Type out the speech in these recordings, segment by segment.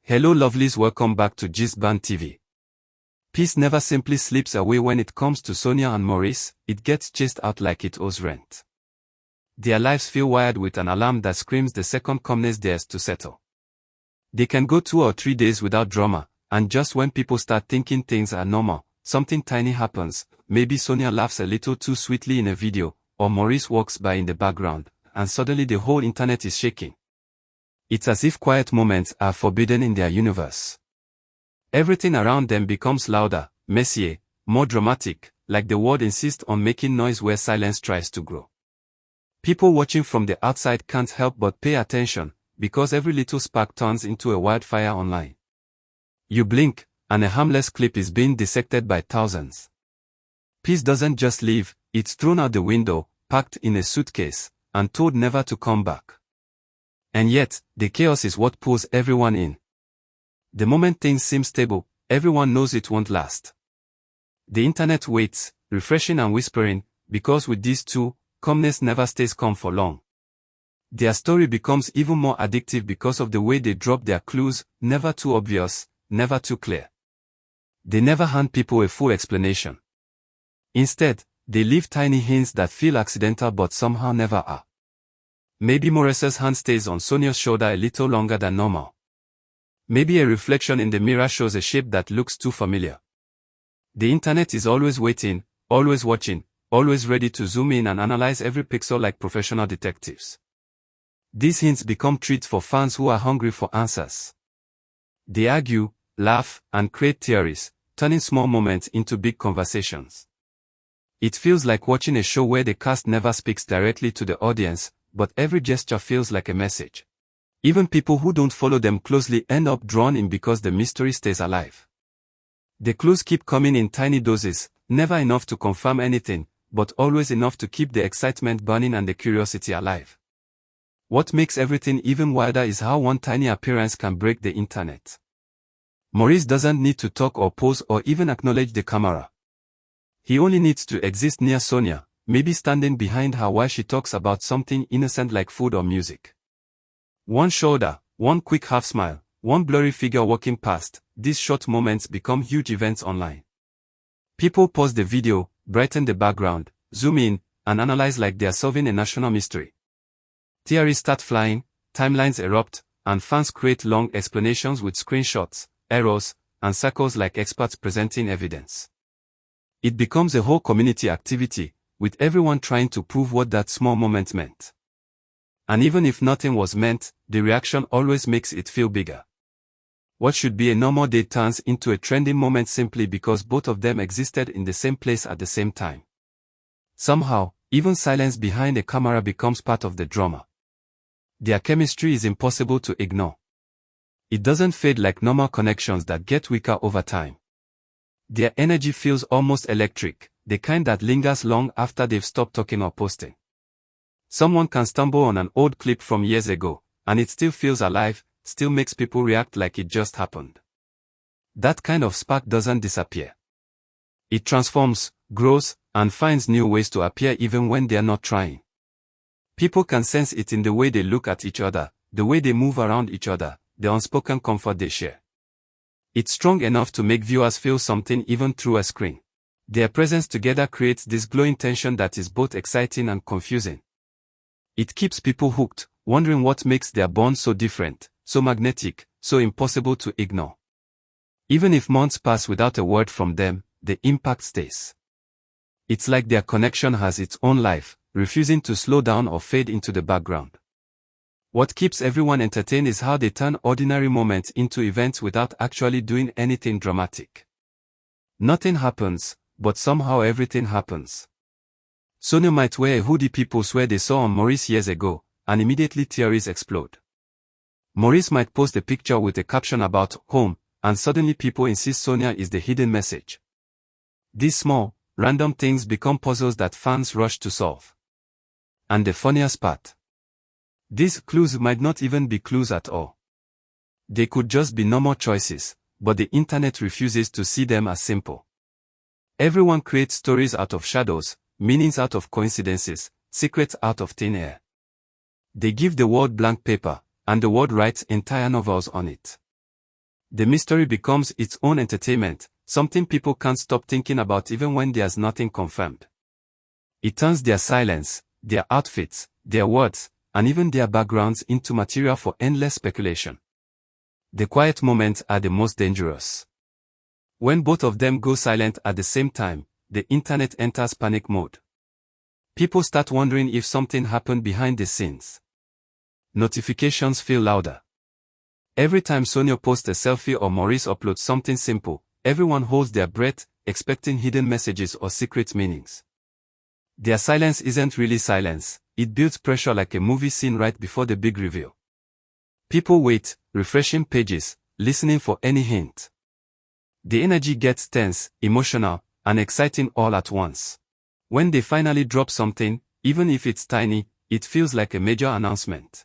Hello lovelies, welcome back to Gisban TV. Peace never simply slips away when it comes to Sonia and Maurice, it gets chased out like it owes rent. Their lives feel wired with an alarm that screams the second calmness dares to settle. They can go 2 or 3 days without drama, and just when people start thinking things are normal, something tiny happens. Maybe Sonia laughs a little too sweetly in a video, or Maurice walks by in the background, and suddenly the whole internet is shaking. It's as if quiet moments are forbidden in their universe. Everything around them becomes louder, messier, more dramatic, like the world insists on making noise where silence tries to grow. People watching from the outside can't help but pay attention, because every little spark turns into a wildfire online. You blink, and a harmless clip is being dissected by thousands. Peace doesn't just leave, it's thrown out the window, packed in a suitcase, and told never to come back. And yet, the chaos is what pulls everyone in. The moment things seem stable, everyone knows it won't last. The internet waits, refreshing and whispering, because with these two, calmness never stays calm for long. Their story becomes even more addictive because of the way they drop their clues, never too obvious, never too clear. They never hand people a full explanation. Instead, they leave tiny hints that feel accidental but somehow never are. Maybe Maurice's hand stays on Sonia's shoulder a little longer than normal. Maybe a reflection in the mirror shows a shape that looks too familiar. The internet is always waiting, always watching, always ready to zoom in and analyze every pixel like professional detectives. These hints become treats for fans who are hungry for answers. They argue, laugh, and create theories, turning small moments into big conversations. It feels like watching a show where the cast never speaks directly to the audience, but every gesture feels like a message. Even people who don't follow them closely end up drawn in because the mystery stays alive. The clues keep coming in tiny doses, never enough to confirm anything, but always enough to keep the excitement burning and the curiosity alive. What makes everything even wilder is how one tiny appearance can break the internet. Maurice doesn't need to talk or pose or even acknowledge the camera. He only needs to exist near Sonia, maybe standing behind her while she talks about something innocent like food or music. One shoulder, one quick half smile, one blurry figure walking past, these short moments become huge events online. People pause the video, brighten the background, zoom in, and analyze like they are solving a national mystery. Theories start flying, timelines erupt, and fans create long explanations with screenshots, arrows, and circles like experts presenting evidence. It becomes a whole community activity, with everyone trying to prove what that small moment meant. And even if nothing was meant, the reaction always makes it feel bigger. What should be a normal day turns into a trending moment simply because both of them existed in the same place at the same time. Somehow, even silence behind a camera becomes part of the drama. Their chemistry is impossible to ignore. It doesn't fade like normal connections that get weaker over time. Their energy feels almost electric, the kind that lingers long after they've stopped talking or posting. Someone can stumble on an old clip from years ago, and it still feels alive, still makes people react like it just happened. That kind of spark doesn't disappear. It transforms, grows, and finds new ways to appear even when they're not trying. People can sense it in the way they look at each other, the way they move around each other, the unspoken comfort they share. It's strong enough to make viewers feel something even through a screen. Their presence together creates this glowing tension that is both exciting and confusing. It keeps people hooked, wondering what makes their bond so different, so magnetic, so impossible to ignore. Even if months pass without a word from them, the impact stays. It's like their connection has its own life, refusing to slow down or fade into the background. What keeps everyone entertained is how they turn ordinary moments into events without actually doing anything dramatic. Nothing happens, but somehow everything happens. Sonia might wear a hoodie people swear they saw on Maurice years ago, and immediately theories explode. Maurice might post a picture with a caption about home, and suddenly people insist Sonia is the hidden message. These small, random things become puzzles that fans rush to solve. And the funniest part? These clues might not even be clues at all. They could just be normal choices, but the internet refuses to see them as simple. Everyone creates stories out of shadows, meanings out of coincidences, secrets out of thin air. They give the world blank paper, and the world writes entire novels on it. The mystery becomes its own entertainment, something people can't stop thinking about even when there's nothing confirmed. It turns their silence, their outfits, their words, and even their backgrounds into material for endless speculation. The quiet moments are the most dangerous. When both of them go silent at the same time, the internet enters panic mode. People start wondering if something happened behind the scenes. Notifications feel louder. Every time Sonia posts a selfie or Maurice uploads something simple, everyone holds their breath, expecting hidden messages or secret meanings. Their silence isn't really silence, it builds pressure like a movie scene right before the big reveal. People wait, refreshing pages, listening for any hint. The energy gets tense, emotional, and exciting all at once. When they finally drop something, even if it's tiny, it feels like a major announcement.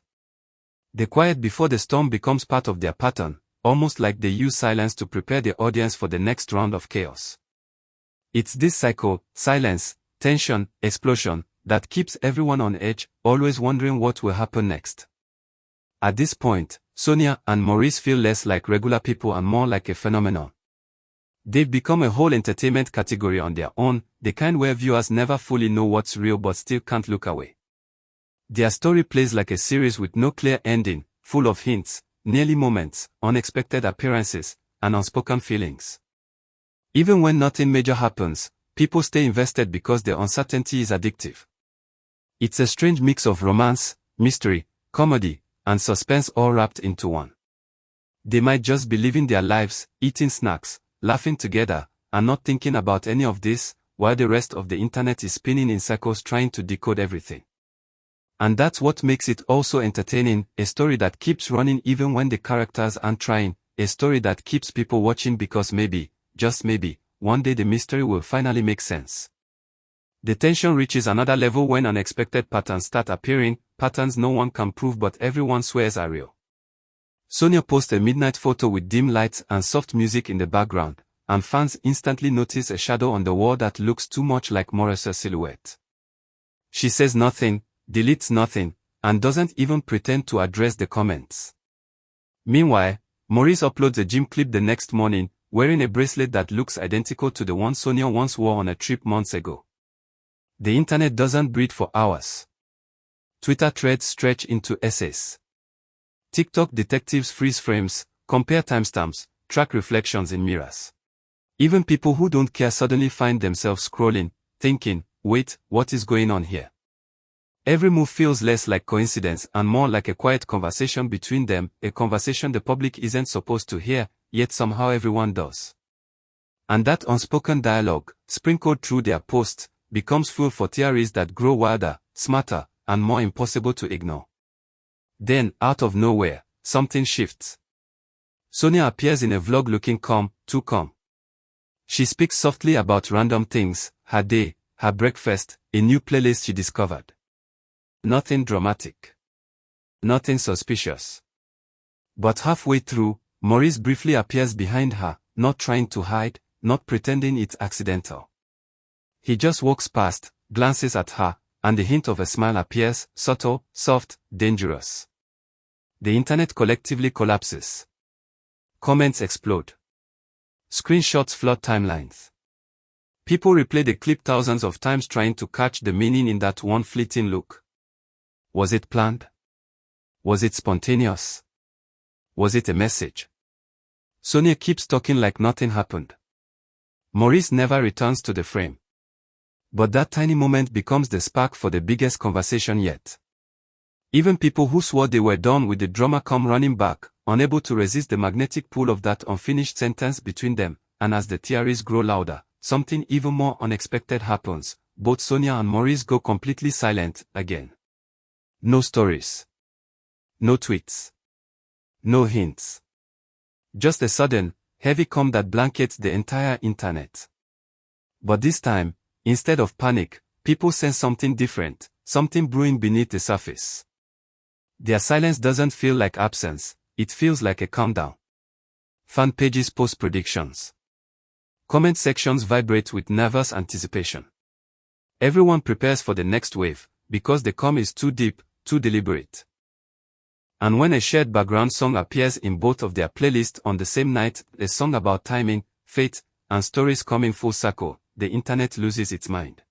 The quiet before the storm becomes part of their pattern, almost like they use silence to prepare the audience for the next round of chaos. It's this cycle, silence, tension, explosion, that keeps everyone on edge, always wondering what will happen next. At this point, Sonia and Maurice feel less like regular people and more like a phenomenon. They've become a whole entertainment category on their own, the kind where viewers never fully know what's real but still can't look away. Their story plays like a series with no clear ending, full of hints, nearly moments, unexpected appearances, and unspoken feelings. Even when nothing major happens, people stay invested because the uncertainty is addictive. It's a strange mix of romance, mystery, comedy, and suspense all wrapped into one. They might just be living their lives, eating snacks, laughing together, and not thinking about any of this, while the rest of the internet is spinning in circles trying to decode everything. And that's what makes it also entertaining, a story that keeps running even when the characters aren't trying, a story that keeps people watching because maybe, just maybe, one day the mystery will finally make sense. The tension reaches another level when unexpected patterns start appearing, patterns no one can prove but everyone swears are real. Sonia posts a midnight photo with dim lights and soft music in the background, and fans instantly notice a shadow on the wall that looks too much like Maurice's silhouette. She says nothing, deletes nothing, and doesn't even pretend to address the comments. Meanwhile, Maurice uploads a gym clip the next morning, wearing a bracelet that looks identical to the one Sonia once wore on a trip months ago. The internet doesn't breathe for hours. Twitter threads stretch into essays. TikTok detectives freeze frames, compare timestamps, track reflections in mirrors. Even people who don't care suddenly find themselves scrolling, thinking, wait, what is going on here? Every move feels less like coincidence and more like a quiet conversation between them, a conversation the public isn't supposed to hear, yet somehow everyone does. And that unspoken dialogue, sprinkled through their posts, becomes fuel for theories that grow wilder, smarter, and more impossible to ignore. Then, out of nowhere, something shifts. Sonia appears in a vlog looking calm, too calm. She speaks softly about random things, her day, her breakfast, a new playlist she discovered. Nothing dramatic. Nothing suspicious. But halfway through, Maurice briefly appears behind her, not trying to hide, not pretending it's accidental. He just walks past, glances at her, and the hint of a smile appears, subtle, soft, dangerous. The internet collectively collapses. Comments explode. Screenshots flood timelines. People replay the clip thousands of times trying to catch the meaning in that one fleeting look. Was it planned? Was it spontaneous? Was it a message? Sonia keeps talking like nothing happened. Maurice never returns to the frame. But that tiny moment becomes the spark for the biggest conversation yet. Even people who swore they were done with the drama come running back, unable to resist the magnetic pull of that unfinished sentence between them, and as the theories grow louder, something even more unexpected happens. Both Sonia and Maurice go completely silent again. No stories. No tweets. No hints. Just a sudden, heavy calm that blankets the entire internet. But this time, instead of panic, people sense something different, something brewing beneath the surface. Their silence doesn't feel like absence, it feels like a countdown. Fan pages post predictions. Comment sections vibrate with nervous anticipation. Everyone prepares for the next wave, because the calm is too deep, too deliberate. And when a shared background song appears in both of their playlists on the same night, a song about timing, fate, and stories coming full circle, the internet loses its mind.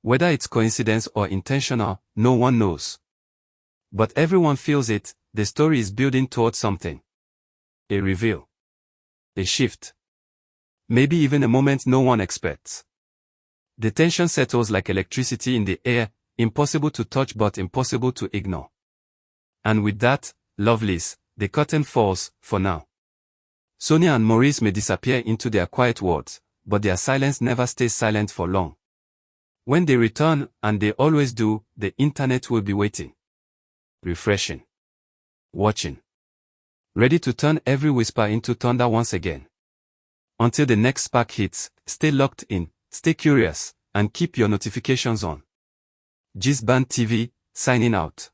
Whether it's coincidence or intentional, no one knows. But everyone feels it, the story is building towards something. A reveal. A shift. Maybe even a moment no one expects. The tension settles like electricity in the air, impossible to touch but impossible to ignore. And with that, lovelies, the curtain falls, for now. Sonia and Maurice may disappear into their quiet worlds, but their silence never stays silent for long. When they return, and they always do, the internet will be waiting. Refreshing. Watching. Ready to turn every whisper into thunder once again. Until the next spark hits, stay locked in, stay curious, and keep your notifications on. Gist TV, signing out.